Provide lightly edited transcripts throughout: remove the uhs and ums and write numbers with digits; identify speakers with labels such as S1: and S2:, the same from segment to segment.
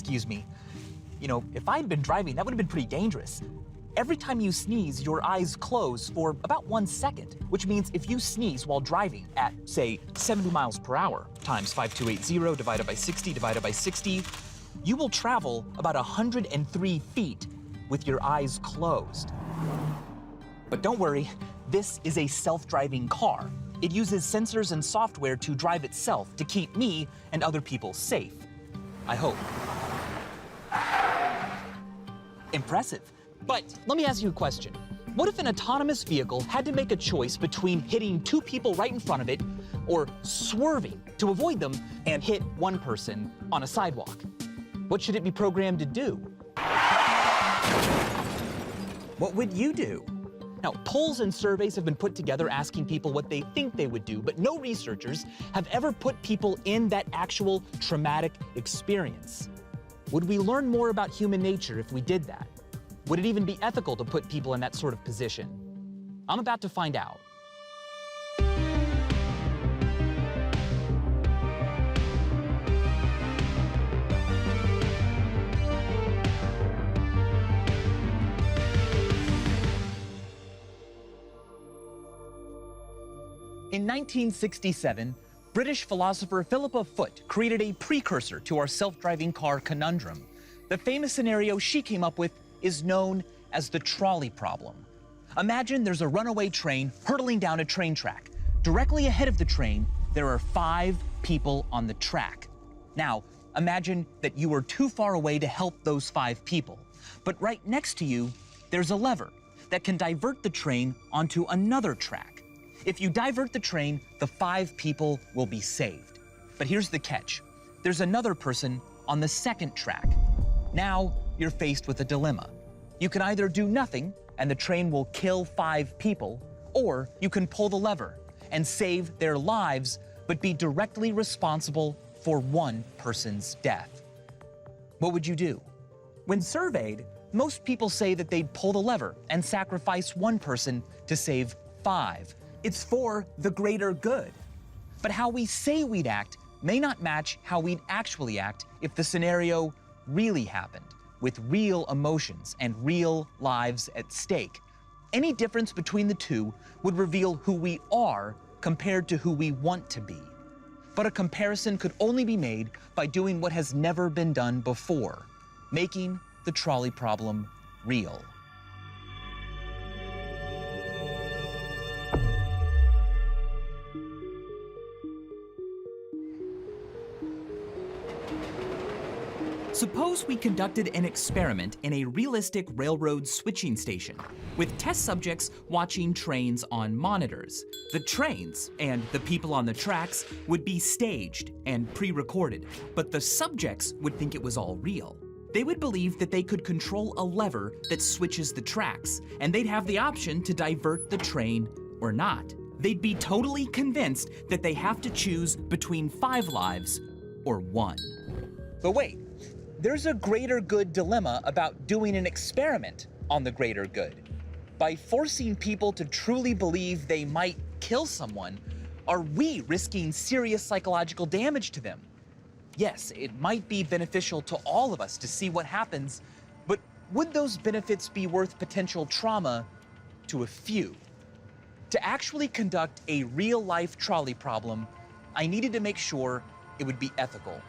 S1: excuse me. You know, if I had been driving, that would have been pretty dangerous. Every time you sneeze, your eyes close for about 1 second, which means if you sneeze while driving at, say, 70 miles per hour times 5280 divided by 60 divided by 60, you will travel about 103 feet with your eyes closed. But don't worry, this is a self-driving car. It uses sensors and software to drive itself to keep me and other people safe. I hope. Impressive. But let me ask you a question. What if an autonomous vehicle had to make a choice between hitting 2 people right in front of it or swerving to avoid them and hit 1 person on a sidewalk? What should it be programmed to do? What would you do? Now, polls and surveys have been put together asking people what they think they would do, but no researchers have ever put people in that actual traumatic experience. Would we learn more about human nature if we did that? Would it even be ethical to put people in that sort of position? I'm about to find out. In 1967, British philosopher Philippa Foot created a precursor to our self-driving car conundrum. The famous scenario she came up with is known as the trolley problem. Imagine there's a runaway train hurtling down a train track. Directly ahead of the train, there are 5 people on the track. Now, imagine that you are too far away to help those 5 people. But right next to you, there's a lever that can divert the train onto another track. If you divert the train, the 5 people will be saved. But here's the catch. There's another person on the second track. Now, you're faced with a dilemma. You can either do nothing and the train will kill 5 people, or you can pull the lever and save their lives, but be directly responsible for 1 person's death. What would you do? When surveyed, most people say that they'd pull the lever and sacrifice 1 person to save 5. It's for the greater good. But how we say we'd act may not match how we'd actually act if the scenario really happened, with real emotions and real lives at stake. Any difference between the two would reveal who we are compared to who we want to be. But a comparison could only be made by doing what has never been done before, making the trolley problem real. Suppose we conducted an experiment in a realistic railroad switching station, with test subjects watching trains on monitors. The trains and the people on the tracks would be staged and pre-recorded, but the subjects would think it was all real. They would believe that they could control a lever that switches the tracks, and they'd have the option to divert the train or not. They'd be totally convinced that they have to choose between 5 lives or 1. But wait. There's a greater good dilemma about doing an experiment on the greater good. By forcing people to truly believe they might kill someone, are we risking serious psychological damage to them? Yes, it might be beneficial to all of us to see what happens, but would those benefits be worth potential trauma to a few? To actually conduct a real-life trolley problem, I needed to make sure it would be ethical.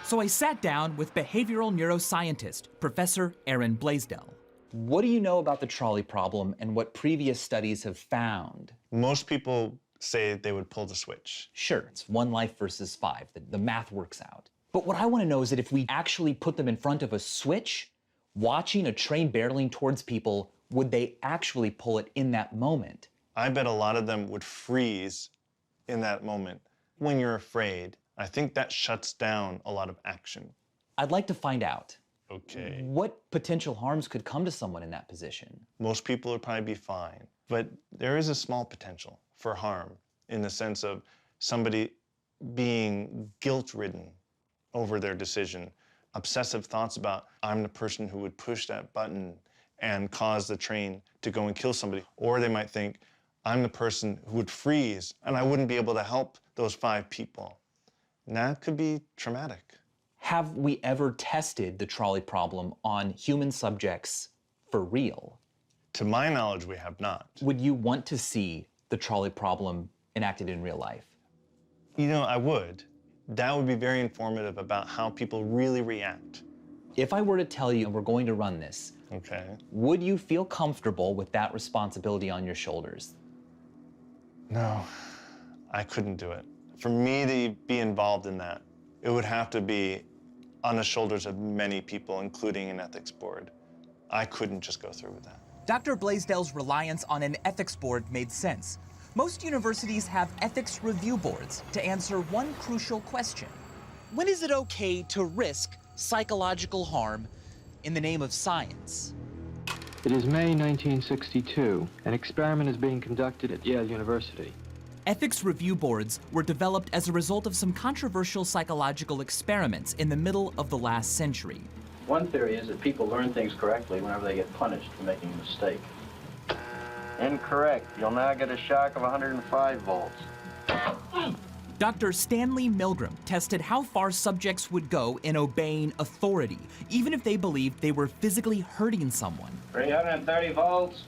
S1: So I sat down with behavioral neuroscientist, Professor Aaron Blaisdell. What do you know about the trolley problem and what previous studies have found?
S2: Most people say they would pull the switch.
S1: Sure, it's 1 life versus 5. The math works out. But what I want to know is that if we actually put them in front of a switch, watching a train barreling towards people, would they actually pull it in that moment?
S2: I bet a lot of them would freeze in that moment. When you're afraid, I think that shuts down a lot of action.
S1: I'd like to find out.
S2: Okay.
S1: What potential harms could come to someone in that position?
S2: Most people would probably be fine, but there is a small potential for harm in the sense of somebody being guilt-ridden over their decision, obsessive thoughts about, I'm the person who would push that button and cause the train to go and kill somebody. Or they might think, I'm the person who would freeze and I wouldn't be able to help those 5 people. And that could be traumatic.
S1: have we ever tested the trolley problem on human subjects for real?
S2: To my knowledge, we have not.
S1: Would you want to see the trolley problem enacted in real life?
S2: You know, I would. That would be very informative about how people really react.
S1: If I were to tell you we're going to run this,
S2: Okay.
S1: would you feel comfortable with that responsibility on your shoulders?
S2: No, I couldn't do it. For me to be involved in that, it would have to be on the shoulders of many people, including an ethics board. I couldn't just go through with that.
S1: Dr. Blaisdell's reliance on an ethics board made sense. Most universities have ethics review boards to answer one crucial question. When is it okay to risk psychological harm in the name of science?
S3: It is May 1962. An experiment is being conducted at Yale University.
S1: Ethics review boards were developed as a result of some controversial psychological experiments in the middle of the last century.
S4: One theory is that people learn things correctly whenever they get punished for making a mistake. Incorrect. You'll now get a shock of 105 volts.
S1: Dr. Stanley Milgram tested how far subjects would go in obeying authority, even if they believed they were physically hurting someone.
S4: 330 volts.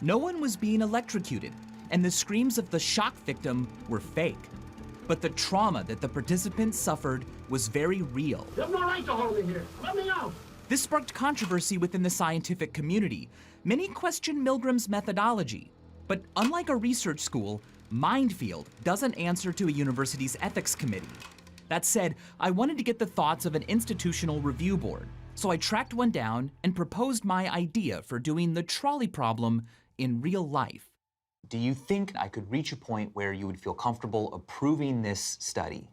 S1: No one was being electrocuted, and the screams of the shock victim were fake. But the trauma that the participants suffered was very real.
S5: You have no right to hold me here. Let me out.
S1: This sparked controversy within the scientific community. Many questioned Milgram's methodology. But unlike a research school, Mindfield doesn't answer to a university's ethics committee. That said, I wanted to get the thoughts of an institutional review board. So I tracked one down and proposed my idea for doing the trolley problem in real life. Do you think I could reach a point where you would feel comfortable approving this study?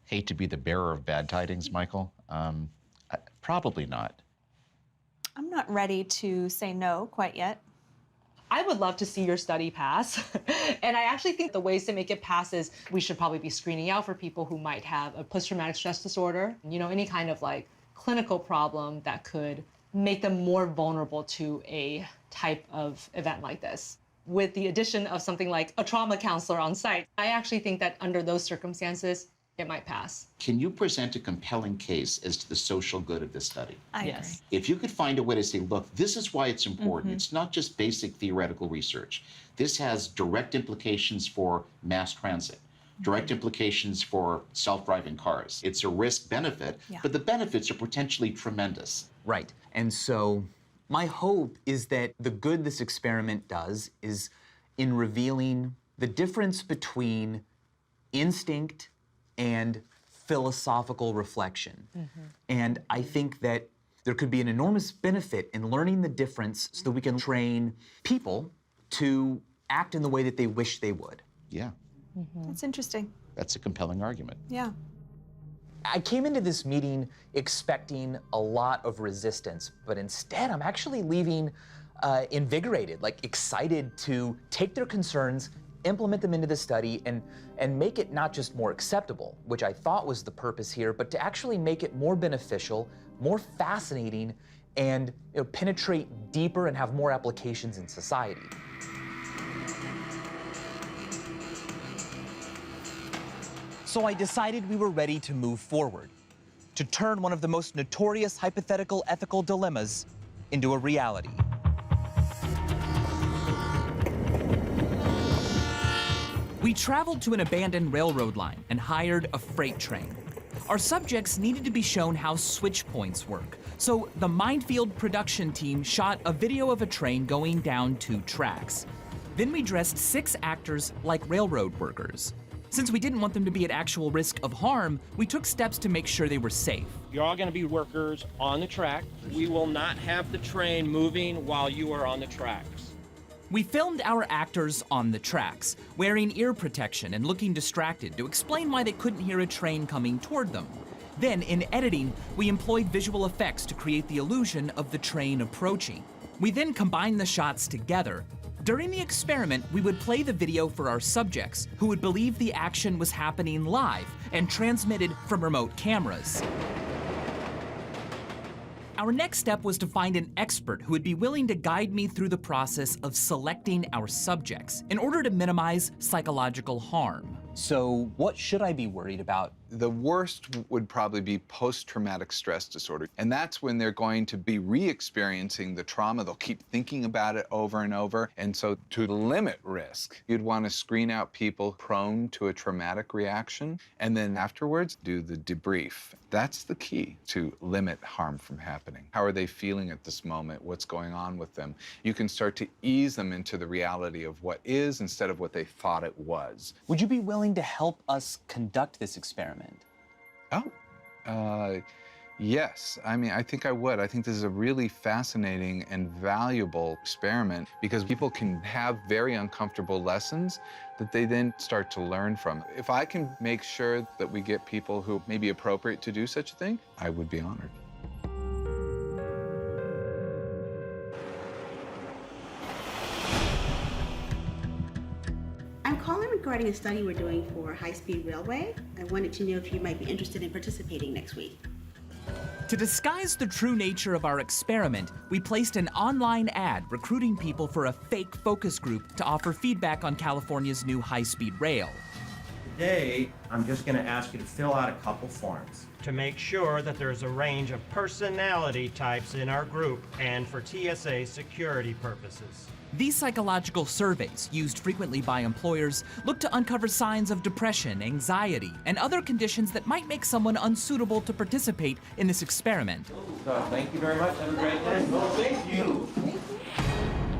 S6: Hate to be the bearer of bad tidings, Michael. Probably not.
S7: I'm not ready to say no quite yet.
S8: I would love to see your study pass. And I actually think the ways to make it pass is we should probably be screening out for people who might have a post-traumatic stress disorder, you know, any kind of like clinical problem that could make them more vulnerable to a type of event like this. With the addition of something like a trauma counselor on site, I actually think that under those circumstances, it might pass.
S6: Can you present a compelling case as to the social good of this study?
S7: I
S8: Yes.
S6: If you could find a way to say, look, this is why it's important. It's not just basic theoretical research. This has direct implications for mass transit, direct implications for self-driving cars. It's a risk-benefit,
S7: Yeah.
S6: but the benefits are potentially tremendous.
S1: Right. And so my hope is that the good this experiment does is in revealing the difference between instinct and philosophical reflection. And I think that there could be an enormous benefit in learning the difference so that we can train people to act in the way that they wish they would.
S6: Yeah,
S7: That's interesting.
S6: that's a compelling argument.
S7: Yeah.
S1: I came into this meeting expecting a lot of resistance, but instead I'm actually leaving invigorated, like excited to take their concerns, implement them into the study, and make it not just more acceptable, which I thought was the purpose here, but to actually make it more beneficial, more fascinating, and penetrate deeper and have more applications in society. So I decided we were ready to move forward, to turn one of the most notorious hypothetical ethical dilemmas into a reality. We traveled to an abandoned railroad line and hired a freight train. Our subjects needed to be shown how switch points work, so the Mindfield production team shot a video of a train going down 2 tracks. Then we dressed 6 actors like railroad workers. Since we didn't want them to be at actual risk of harm, we took steps to make sure they were safe.
S9: You're all going to be workers on the track. We will not have the train moving while you are on the tracks.
S1: We filmed our actors on the tracks, wearing ear protection and looking distracted to explain why they couldn't hear a train coming toward them. Then, in editing, we employed visual effects to create the illusion of the train approaching. We then combined the shots together. During the experiment, we would play the video for our subjects, who would believe the action was happening live and transmitted from remote cameras. Our next step was to find an expert who would be willing to guide me through the process of selecting our subjects in order to minimize psychological harm. So what should I be worried about
S10: The worst would probably be post-traumatic stress disorder. And that's when they're going to be re-experiencing the trauma. They'll keep thinking about it over and over. And so to limit risk, you'd want to screen out people prone to a traumatic reaction. And then afterwards, do the debrief. That's the key to limit harm from happening. How are they feeling at this moment? What's going on with them? You can start to ease them into the reality of what is instead of what they thought it was.
S1: Would you be willing to help us conduct this experiment?
S10: Yes. I mean, I think I would. I think this is a really fascinating and valuable experiment because people can have very uncomfortable lessons that they then start to learn from. If I can make sure that we get people who may be appropriate to do such a thing, I would be honored.
S11: I'm calling regarding a study we're doing for high-speed railway. I wanted to know if you might be interested in participating next week.
S1: To disguise the true nature of our experiment, we placed an online ad recruiting people for a fake focus group to offer feedback on California's new high-speed rail.
S9: Today, I'm just going to ask you to fill out a couple forms to make sure that there's a range of personality types in our group and for TSA security purposes.
S1: These psychological surveys, used frequently by employers, look to uncover signs of depression, anxiety, and other conditions that might make someone unsuitable to participate in this experiment.
S9: So, thank you very much. Have a great day. Thank you.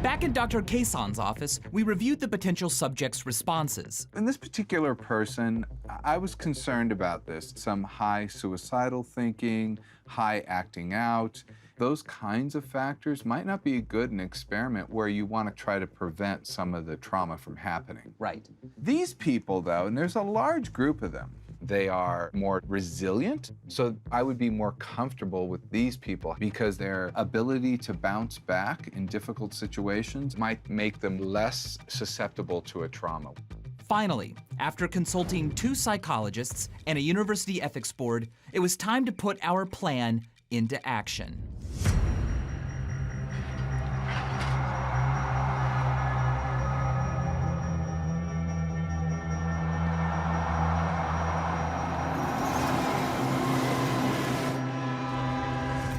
S1: Back in Dr. Quezon's office, we reviewed the potential subjects' responses.
S10: In this particular person, I was concerned about this. Some high suicidal thinking, high acting out. Those kinds of factors might not be good in an experiment where you want to try to prevent some of the trauma from happening.
S1: Right.
S10: These people, though, and there's a large group of them, they are more resilient. So I would be more comfortable with these people because their ability to bounce back in difficult situations might make them less susceptible to a trauma.
S1: Finally, after consulting 2 psychologists and a university ethics board, it was time to put our plan into action.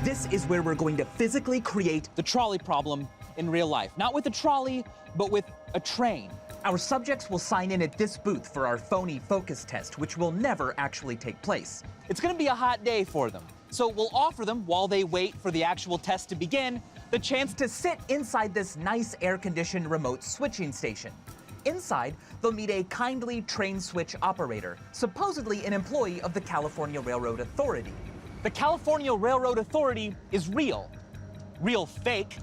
S1: This is where we're going to physically create the trolley problem in real life. Not with a trolley, but with a train. Our subjects will sign in at this booth for our phony focus test, which will never actually take place. It's gonna be a hot day for them. So we'll offer them, while they wait for the actual test to begin, the chance to sit inside this nice air-conditioned remote switching station. Inside, they'll meet a kindly train switch operator, supposedly an employee of the California Railroad Authority. The California Railroad Authority is real. Real fake.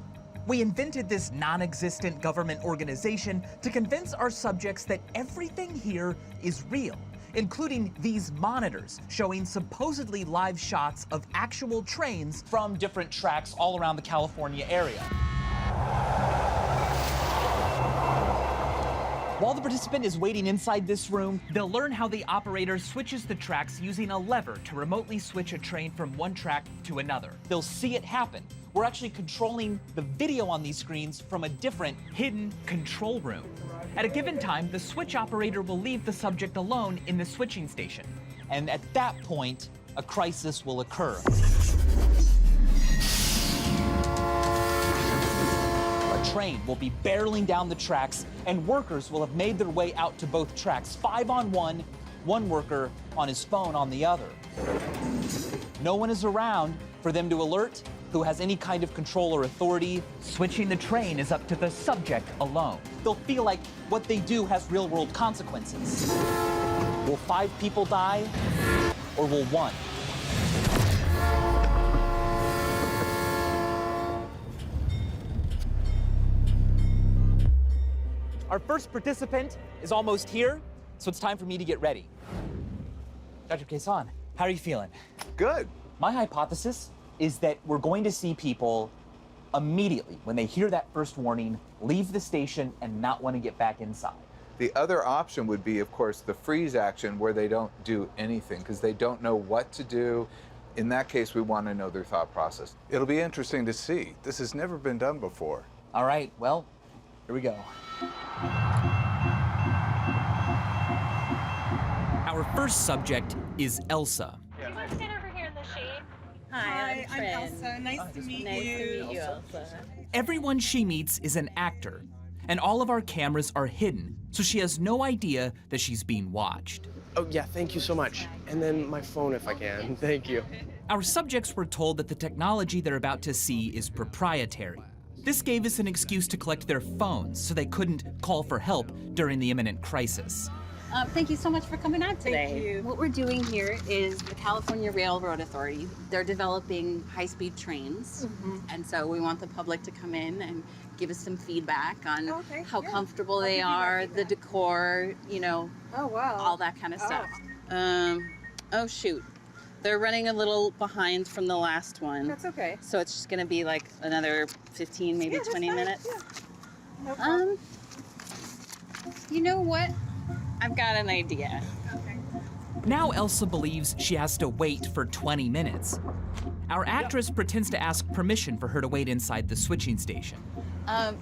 S1: We invented this non-existent government organization to convince our subjects that everything here is real, including these monitors showing supposedly live shots of actual trains from different tracks all around the California area. While the participant is waiting inside this room, they'll learn how the operator switches the tracks using a lever to remotely switch a train from one track to another. They'll see it happen. We're actually controlling the video on these screens from a different, hidden control room. At a given time, the switch operator will leave the subject alone in the switching station. And at that point, a crisis will occur. A train will be barreling down the tracks, and workers will have made their way out to both tracks, 5 on one worker on his phone on the other. No one is around for them to alert who has any kind of control or authority. Switching the train is up to the subject alone. They'll feel like what they do has real-world consequences. Will 5 people die, or will 1? Our first participant is almost here, so it's time for me to get ready. Dr. Quezon, how are you feeling?
S10: Good.
S1: My hypothesis is that we're going to see people immediately, when they hear that first warning, leave the station and not want to get back inside.
S10: The other option would be, of course, the freeze action where they don't do anything because they don't know what to do. In that case, we want to know their thought process. It'll be interesting to see. This has never been done before.
S1: All right, well, here we go. Our first subject is Elsa.
S12: Do you want to stand over here in the shade?
S13: Hi, I'm Elsa. Nice to meet you.
S12: Nice to meet you, Elsa.
S1: Everyone she meets is an actor, and all of our cameras are hidden, so she has no idea that she's being watched.
S14: Oh, yeah, thank you so much. And then my phone if I can. Thank you.
S1: Our subjects were told that the technology they're about to see is proprietary. This gave us an excuse to collect their phones so they couldn't call for help during the imminent crisis.
S13: Thank you so much for coming out today.
S11: Thank you.
S13: What we're doing here is the California Railroad Authority. They're developing high-speed trains, and so we want the public to come in and give us some feedback on how comfortable they are, the decor, you know, all that kind of stuff. Oh shoot, they're running a little behind from the last one.
S11: That's okay.
S13: So it's just gonna be like another 15, maybe 20 minutes.
S11: No problem.
S13: You know what? I've got an idea.
S1: Now Elsa believes she has to wait for 20 minutes. Our actress pretends to ask permission for her to wait inside the switching station.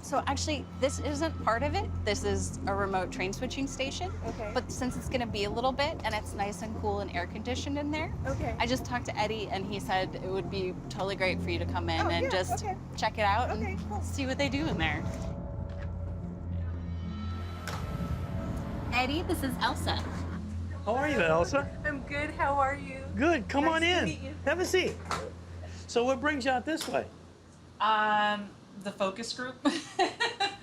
S13: So actually, this isn't part of it. This is a remote train switching station.
S11: Okay.
S13: But since it's gonna be a little bit and it's nice and cool and air conditioned in there, I just talked to Eddie and he said it would be totally great for you to come in and just check it out and see what they do in there. Eddie, this is Elsa.
S5: How are you, Elsa?
S11: I'm good. How are you?
S5: Good. Come on
S11: Nice to
S5: in.
S11: meet you.
S5: Have a seat. So what brings you out this way?
S15: The focus group.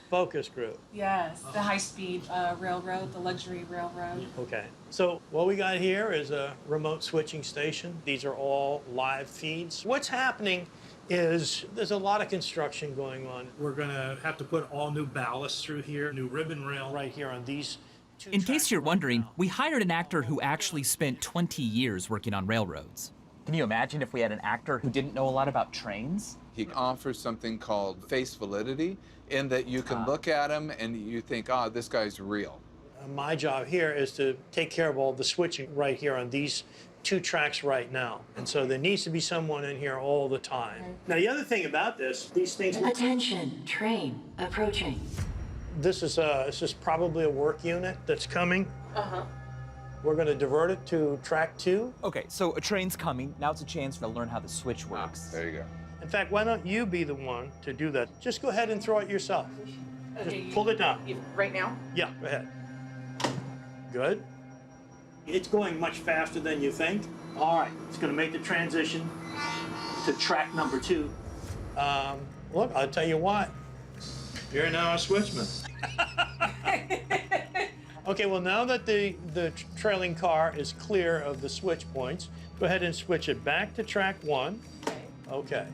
S5: Focus group.
S15: Yes, the high-speed railroad, the luxury railroad.
S5: Okay. So what we got here is a remote switching station. These are all live feeds. What's happening is there's a lot of construction going on. We're going to have to put all new ballast through here, new ribbon rail right here on these two
S1: In
S5: tracks
S1: case you're
S5: right
S1: wondering,
S5: now.
S1: we hired an actor who actually spent 20 years working on railroads. Can you imagine if we had an actor who didn't know a lot about trains?
S10: He offers something called face validity, in that you can look at him and you think, oh, this guy's real.
S5: My job here is to take care of all the switching right here on these two tracks right now. And so there needs to be someone in here all the time. Now, the other thing about this, these things...
S16: Attention, train approaching.
S5: This is probably a work unit that's coming. We're going to divert it to track 2.
S1: Okay, so a train's coming. Now it's a chance to learn how the switch works.
S10: There you go.
S5: In fact, why don't you be the one to do that? Just go ahead and throw it yourself. Just pull it down.
S15: Right now?
S5: Yeah, go ahead. Good. It's going much faster than you think. All right, it's going to make the transition to track number 2. Look, I'll tell you what. You're now a switchman. Okay, well, now that the trailing car is clear of the switch points, go ahead and switch it back to track 1. Okay.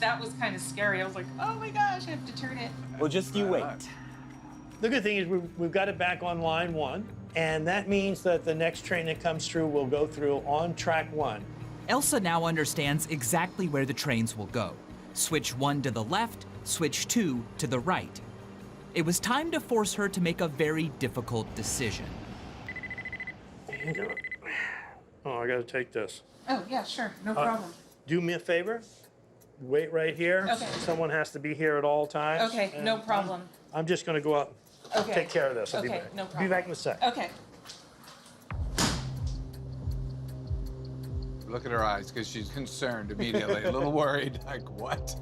S15: That was kind of scary. I was like, oh my gosh, I have to turn it.
S1: Well, just you wait.
S5: The good thing is we've got it back on line 1, and that means that the next train that comes through will go through on track 1.
S1: Elsa now understands exactly where the trains will go. Switch 1 to the left, switch 2 to the right. It was time to force her to make a very difficult decision.
S5: Oh, I gotta take this.
S15: Oh, yeah, sure. No problem.
S5: Do me a favor. Wait right here.
S15: Okay.
S5: Someone has to be here at all times.
S15: Okay,
S5: and
S15: no problem.
S5: I'm just gonna go out and take care of this. I'll be
S15: Okay,
S5: back.
S15: no
S5: Be
S15: problem.
S5: back in a sec.
S15: Okay.
S10: Look at her eyes, because she's concerned immediately, a little worried, like, what?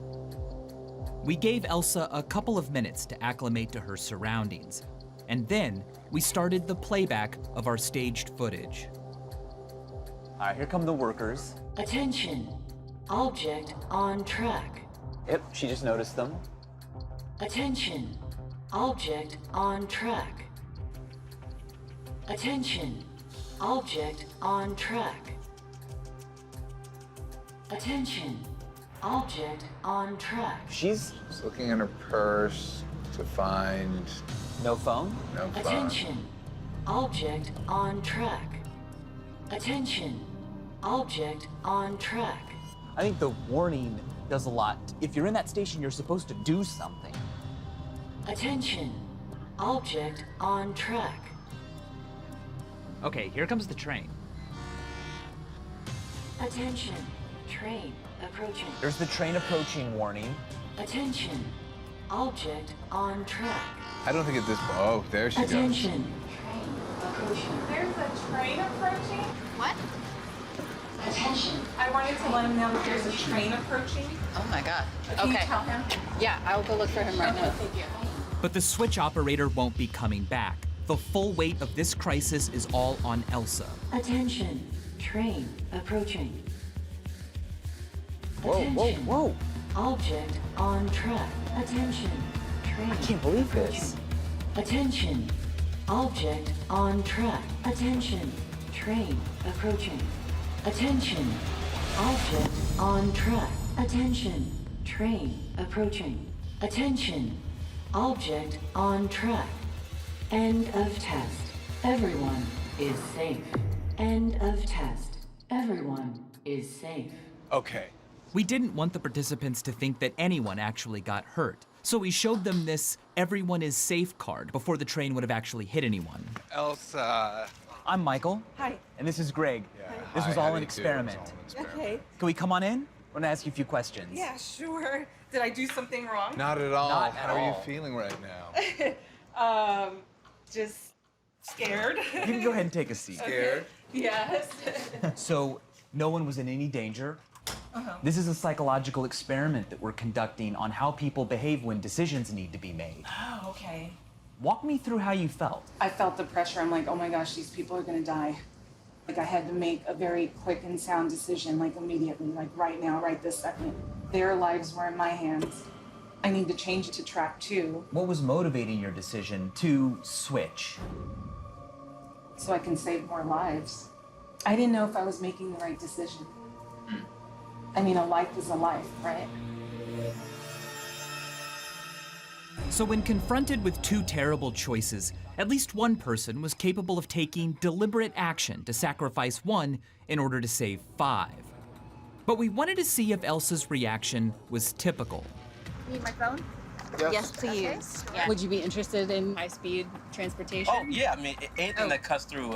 S1: We gave Elsa a couple of minutes to acclimate to her surroundings, and then we started the playback of our staged footage. All right, here come the workers.
S16: Attention, object on track.
S1: Yep, she just noticed them.
S16: Attention, object on track. Attention, object on track. Attention, object on track.
S1: She's
S10: looking in her purse to find...
S1: No phone?
S10: No phone.
S16: Attention, object on track. Attention, object on track.
S1: I think the warning does a lot. If you're in that station, you're supposed to do something.
S16: Attention, object on track.
S1: Okay, here comes the train.
S16: Attention, train approaching.
S1: There's the train approaching warning.
S16: Attention, object on track.
S10: I don't think at this point... Oh, there she goes.
S16: Attention, train approaching. approaching.
S15: There's a train approaching.
S13: What?
S16: Attention.
S15: I wanted to let him know that there's a train approaching.
S13: Oh my God.
S15: Can you
S13: Okay.
S15: tell him?
S13: Yeah, I'll go look for him right now.
S15: Thank you.
S1: But the switch operator won't be coming back. The full weight of this crisis is all on Elsa.
S16: Attention. Train approaching.
S1: Whoa,
S16: Attention.
S1: whoa, whoa.
S16: Object on track. Attention. Train.
S1: I can't believe this.
S16: Attention. Object on track. Attention. Train approaching. Attention. Object on track. Attention. Train approaching. Attention. Object on track. End of test. Everyone is safe. End of test. Everyone is safe.
S10: Okay.
S1: We didn't want the participants to think that anyone actually got hurt. So we showed them this "everyone is safe" card before the train would have actually hit anyone.
S10: Elsa.
S1: I'm Michael.
S15: Hi.
S1: And this is Greg.
S10: Yeah,
S1: This
S10: hi,
S1: was
S10: how
S1: all
S10: do
S1: an
S10: you do?
S1: experiment.
S10: It's all an experiment.
S15: Okay.
S1: Can we come on in? I want to ask you a few questions.
S15: Yeah, sure. Did I do something wrong?
S10: Not at all.
S1: Not at
S10: How are you
S1: all.
S10: feeling right now?
S15: Just scared.
S1: You can go ahead and take a seat.
S10: Scared?
S15: Yes.
S1: So, no one was in any danger. This is a psychological experiment that we're conducting on how people behave when decisions need to be made.
S15: Oh, okay.
S1: Walk me through how you felt.
S15: I felt the pressure. I'm like, oh my gosh, these people are gonna die. Like I had to make a very quick and sound decision, like immediately, like right now, right this second. Their lives were in my hands. I need to change it to track 2
S1: What was motivating your decision to switch?
S15: so I can save more lives. I didn't know if I was making the right decision. I mean, a life is a life, right?
S1: So when confronted with two terrible choices, at least one person was capable of taking deliberate action to sacrifice one in order to save 5. But we wanted to see if Elsa's reaction was typical.
S13: Need my phone?
S17: Yes.
S13: Please. Yeah. Would you be interested in high-speed transportation?
S17: Oh, yeah, I mean, anything that cuts through,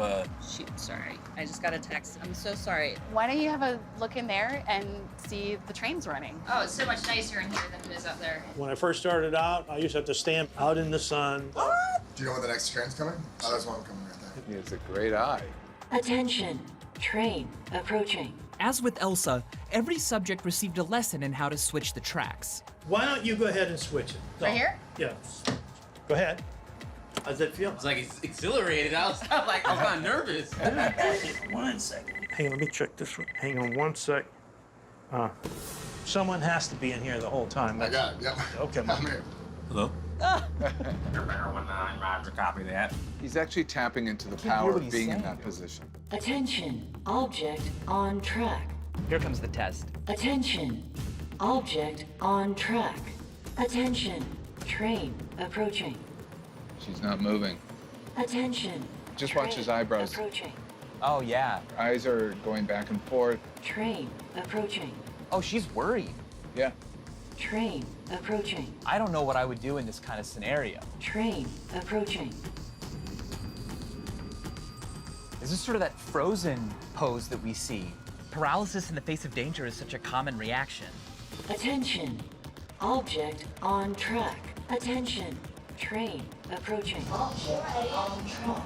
S13: Shoot, sorry. I just got a text. I'm so sorry. Why don't you have a look in there and see the trains running?
S12: Oh, it's so much nicer in here than it is up there.
S5: When I first started out, I used to have to stand out in the sun.
S18: Do you know when the next train's coming? Oh, there's one coming right there.
S10: He has a great eye.
S16: Attention. Train approaching.
S1: As with Elsa, every subject received a lesson in how to switch the tracks.
S5: Why don't you go ahead and switch it?
S12: Right here?
S5: Yeah. Go ahead. How's that feel?
S17: it's like it's exhilarated. I was like, I was kind of nervous.
S5: 1 second. Hang on, let me check this one. Hang on 1 sec. Someone has to be in here the whole time.
S18: I got it, yep.
S5: Okay,
S18: I'm here.
S17: Hello? Copy that.
S10: He's actually tapping into the
S1: hear
S10: power
S1: what
S10: of
S1: he's
S10: being in
S1: saying.
S10: that position.
S16: Attention. Object on track.
S1: Here comes the test.
S16: Attention. Object on track. Attention. Train approaching.
S10: She's not moving.
S16: Attention.
S10: Just watch his
S16: Train
S10: eyebrows.
S16: Approaching.
S1: Oh, yeah.
S10: Eyes are going back and forth.
S16: Train approaching.
S1: Oh, she's worried.
S10: Yeah.
S16: Train approaching.
S1: I don't know what I would do in this kind of scenario.
S16: Train approaching.
S1: This is sort of that frozen pose that we see. Paralysis in the face of danger is such a common reaction.
S16: Attention. Object on track. Attention. Train approaching. Object on track.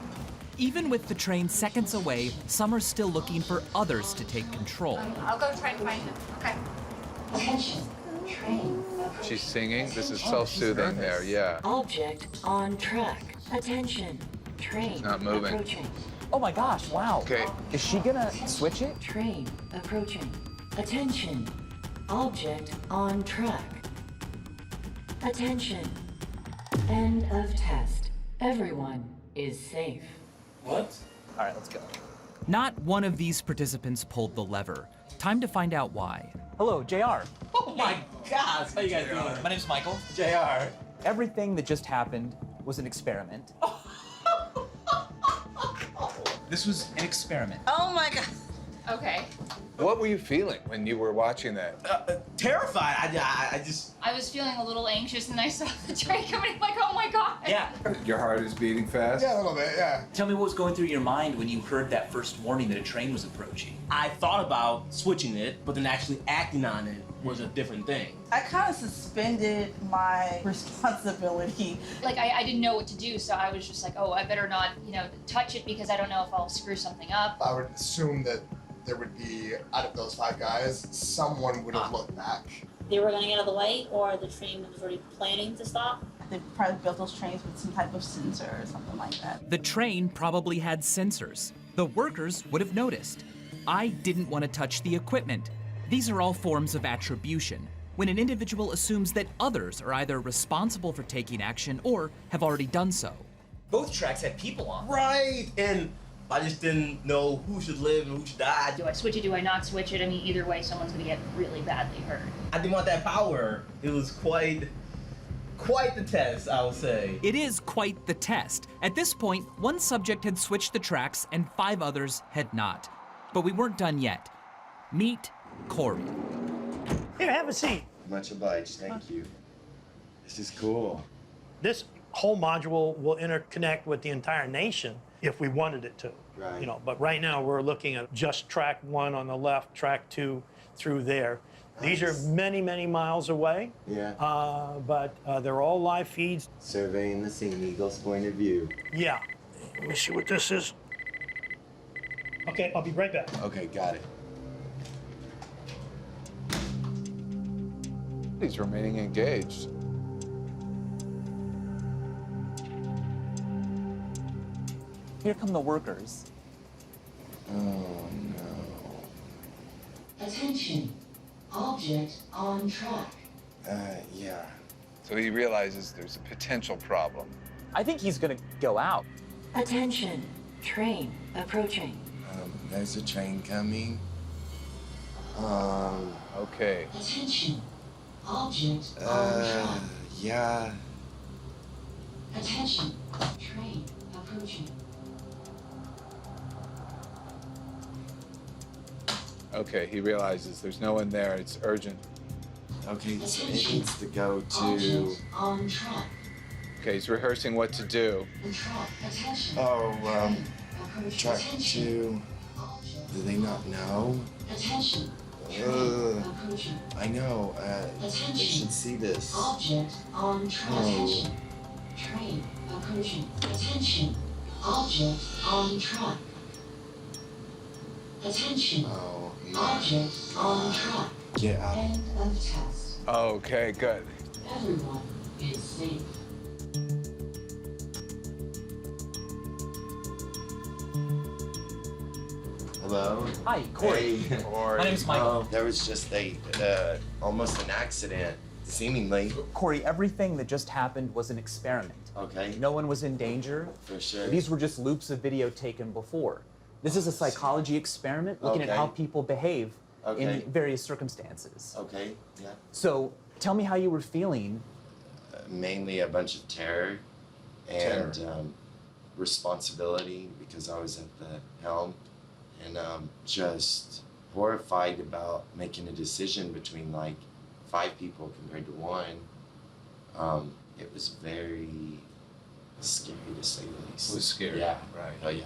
S1: Even with the train seconds away, some are still looking for others to take control.
S12: I'll go try and find him. Okay.
S16: Attention. Train approaching.
S10: She's singing. This is self-soothing there, yeah.
S16: Object on track. Attention. Train
S10: not moving.
S16: approaching.
S1: Oh my gosh, wow.
S10: Okay.
S1: Is she gonna switch it?
S16: Train approaching. Attention. Object on track. Attention. End of test. Everyone is safe.
S17: What?
S1: All right, let's go. Not one of these participants pulled the lever. Time to find out why. Hello, JR.
S17: Oh my gosh, how you guys doing?
S1: My name's Michael.
S17: JR.
S1: Everything that just happened was an experiment. This was an experiment.
S12: Oh my god. Okay.
S10: What were you feeling when you were watching that?
S17: Terrified.
S12: I was feeling a little anxious and I saw the train coming, like, oh my God.
S17: Yeah.
S10: Your heart is beating fast?
S18: Yeah, a little bit, yeah.
S1: Tell me what was going through your mind when you heard that first warning that a train was approaching.
S17: I thought about switching it, but then actually acting on it was a different thing.
S19: I kind of suspended my responsibility.
S12: Like, I didn't know what to do, so I was just like, oh, I better not, touch it because I don't know if I'll screw something up.
S18: I would assume that there would be, out of those 5 guys, someone would have looked back.
S20: They were going to get out of the way, or the train was already planning to stop?
S19: They probably built those trains with some type of sensor or something like that.
S1: The train probably had sensors. The workers would have noticed. I didn't want to touch the equipment. These are all forms of attribution, when an individual assumes that others are either responsible for taking action or have already done so.
S17: Both tracks had people on. Right, and I just didn't know who should live and who should die.
S12: Do I switch it? Do I not switch it? I mean, either way, someone's going to get really badly hurt.
S17: I didn't want that power. It was quite the test, I would say.
S1: It is quite the test. At this point, one subject had switched the tracks and 5 others had not. But we weren't done yet. Meet Corey.
S5: Here, have a seat.
S21: Much obliged, thank you. This is cool.
S5: This whole module will interconnect with the entire nation if we wanted it to.
S21: Right.
S5: But right now we're looking at just track 1 on the left, track 2 through there. These are many, many miles away.
S21: Yeah.
S5: But they're all live feeds.
S21: Surveying the scene, Eagle's point of view.
S5: Yeah. Let me see what this is. Okay, I'll be right back.
S21: Okay, got it.
S10: He's remaining engaged.
S1: Here come the workers.
S21: Oh, no.
S16: Attention. Object on track.
S21: Yeah.
S10: So he realizes there's a potential problem.
S1: I think he's gonna go out.
S16: Attention. Train approaching.
S21: There's a train coming.
S10: Okay.
S16: Attention. Object on track.
S21: Yeah.
S16: Attention. Train approaching.
S10: Okay, he realizes there's no one there. It's urgent.
S21: Okay, so it needs to go to...
S16: Object on track.
S10: Okay, he's rehearsing what to do.
S16: The track. Attention.
S21: Oh,
S16: Approach.
S21: track
S16: Attention.
S21: 2. Do they not know?
S16: Attention. Train approaching.
S21: I know. They
S16: Attention.
S21: should see this.
S16: Object on track. Attention. Train approaching. Attention. Object on track. Attention.
S21: Oh, man.
S16: Object on track.
S21: Get out.
S16: End of test.
S10: Okay, good.
S16: Everyone is safe.
S21: Hello?
S1: Hi, Corey.
S21: Hey.
S1: My name's Michael.
S21: There was just almost an accident, seemingly.
S1: Corey, everything that just happened was an experiment.
S21: Okay.
S1: No one was in danger.
S21: For sure.
S1: These were just loops of video taken before. This is a psychology experiment looking at how people behave in various circumstances.
S21: Okay, yeah.
S1: So tell me how you were feeling.
S21: Mainly a bunch of terror and responsibility because I was at the helm, and just horrified about making a decision between like 5 people compared to 1. It was very scary to say the least.
S10: It was scary.
S21: Yeah.
S10: Right.
S21: Oh yeah.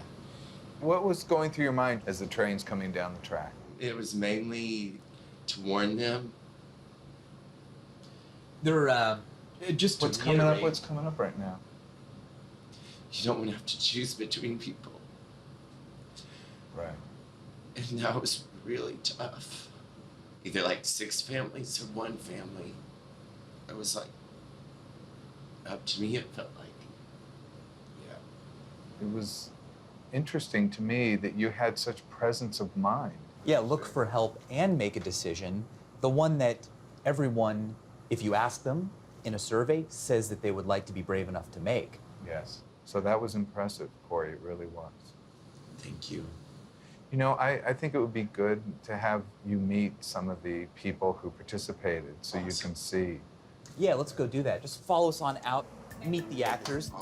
S10: What was going through your mind as the train's coming down the track?
S21: It was mainly to warn them.
S1: They're just
S10: What's coming up? What's coming up right now?
S21: You don't want to have to choose between people.
S10: Right.
S21: And that was really tough. Either like 6 families or 1 family. It was like, up to me, it felt like. Yeah.
S10: It was interesting to me that you had such presence of mind.
S1: Yeah, look for help and make a decision. The one that everyone, if you ask them in a survey, says that they would like to be brave enough to make.
S10: Yes. So that was impressive, Corey. It really was.
S21: Thank you.
S10: You know, I think it would be good to have you meet some of the people who participated so you can see.
S1: Yeah, let's go do that. Just follow us on out, meet the actors.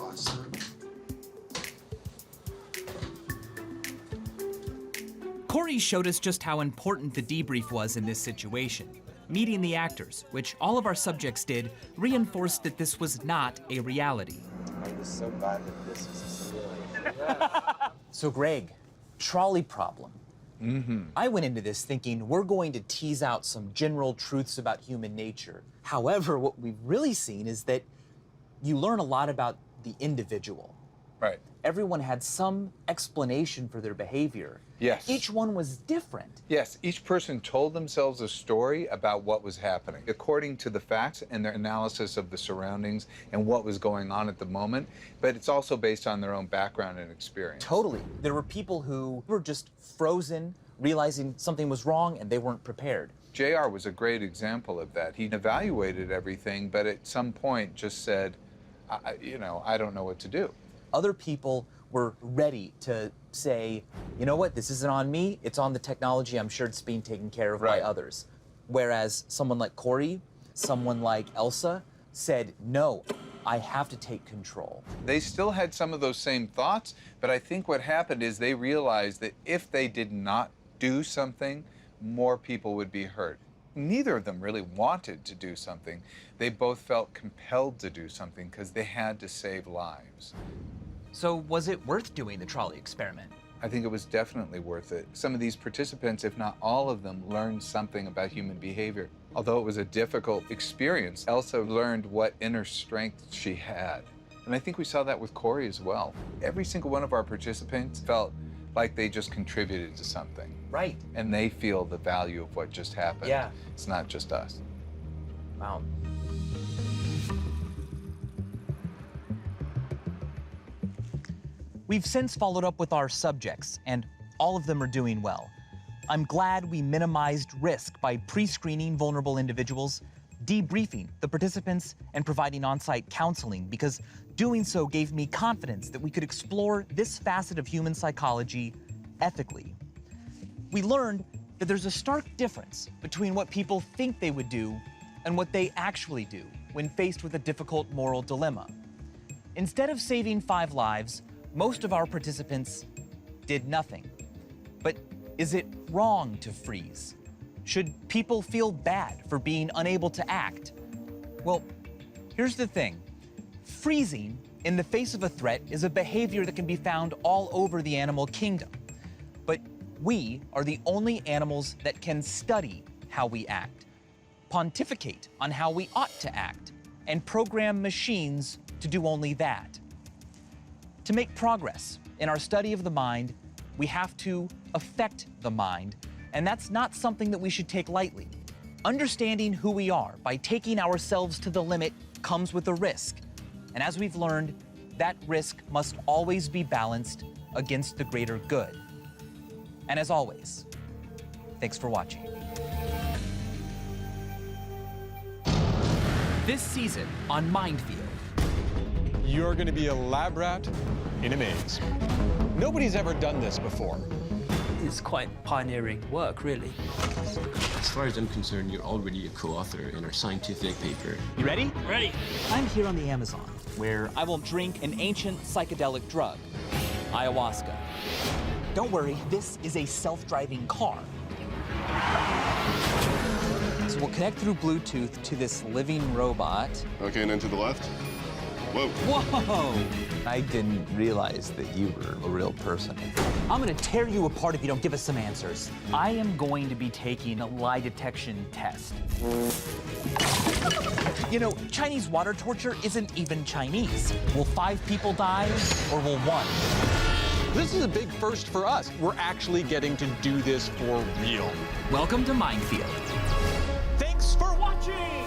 S1: Corey Bواری showed us just how important the debrief was in this situation. Meeting the actors, which all of our subjects did, reinforced that this was not a reality.
S21: I was so glad that this was a simulation.
S1: So Greg, trolley problem. I went into this thinking we're going to tease out some general truths about human nature. However, what we've really seen is that you learn a lot about the individual.
S10: Right.
S1: Everyone had some explanation for their behavior.
S10: Yes.
S1: Each one was different.
S10: Yes, each person told themselves a story about what was happening, according to the facts and their analysis of the surroundings and what was going on at the moment, but it's also based on their own background and experience.
S1: Totally. There were people who were just frozen, realizing something was wrong and they weren't prepared.
S10: JR was a great example of that. He evaluated everything, but at some point just said, I don't know what to do.
S1: Other people were ready to say, you know what, this isn't on me, it's on the technology, I'm sure it's being taken care of by others. Whereas someone like Corey, someone like Elsa said, no, I have to take control.
S10: They still had some of those same thoughts, but I think what happened is they realized that if they did not do something, more people would be hurt. Neither of them really wanted to do something. They both felt compelled to do something because they had to save lives.
S1: So was it worth doing the trolley experiment?
S10: I think it was definitely worth it. Some of these participants, if not all of them, learned something about human behavior. Although it was a difficult experience, Elsa learned what inner strength she had. And I think we saw that with Corey as well. Every single one of our participants felt like they just contributed to something.
S1: Right.
S10: And they feel the value of what just happened.
S1: Yeah.
S10: It's not just us.
S1: Wow. We've since followed up with our subjects, and all of them are doing well. I'm glad we minimized risk by pre-screening vulnerable individuals, debriefing the participants, and providing on-site counseling, because doing so gave me confidence that we could explore this facet of human psychology ethically. We learned that there's a stark difference between what people think they would do and what they actually do when faced with a difficult moral dilemma. Instead of saving 5 lives, most of our participants did nothing. But is it wrong to freeze? Should people feel bad for being unable to act? Well, here's the thing. Freezing in the face of a threat is a behavior that can be found all over the animal kingdom. But we are the only animals that can study how we act, pontificate on how we ought to act, and program machines to do only that. To make progress in our study of the mind, we have to affect the mind, and that's not something that we should take lightly. Understanding who we are by taking ourselves to the limit comes with a risk. And as we've learned, that risk must always be balanced against the greater good. And as always, thanks for watching. This season on Mindfield.
S2: You're going to be a lab rat in a maze. Nobody's ever done this before.
S22: It's quite pioneering work, really.
S23: As far as I'm concerned, you're already a co-author in our scientific paper.
S1: You ready?
S22: Ready.
S1: I'm here on the Amazon, where I will drink an ancient psychedelic drug, ayahuasca. Don't worry, this is a self-driving car. So we'll connect through Bluetooth to this living robot.
S24: Okay, and then to the left. Whoa.
S1: Whoa! I didn't realize that you were a real person. I'm gonna tear you apart if you don't give us some answers. I am going to be taking a lie detection test. You know, Chinese water torture isn't even Chinese. Will 5 people die, or will 1?
S2: This is a big first for us. We're actually getting to do this for real.
S1: Welcome to Mindfield. Thanks for watching!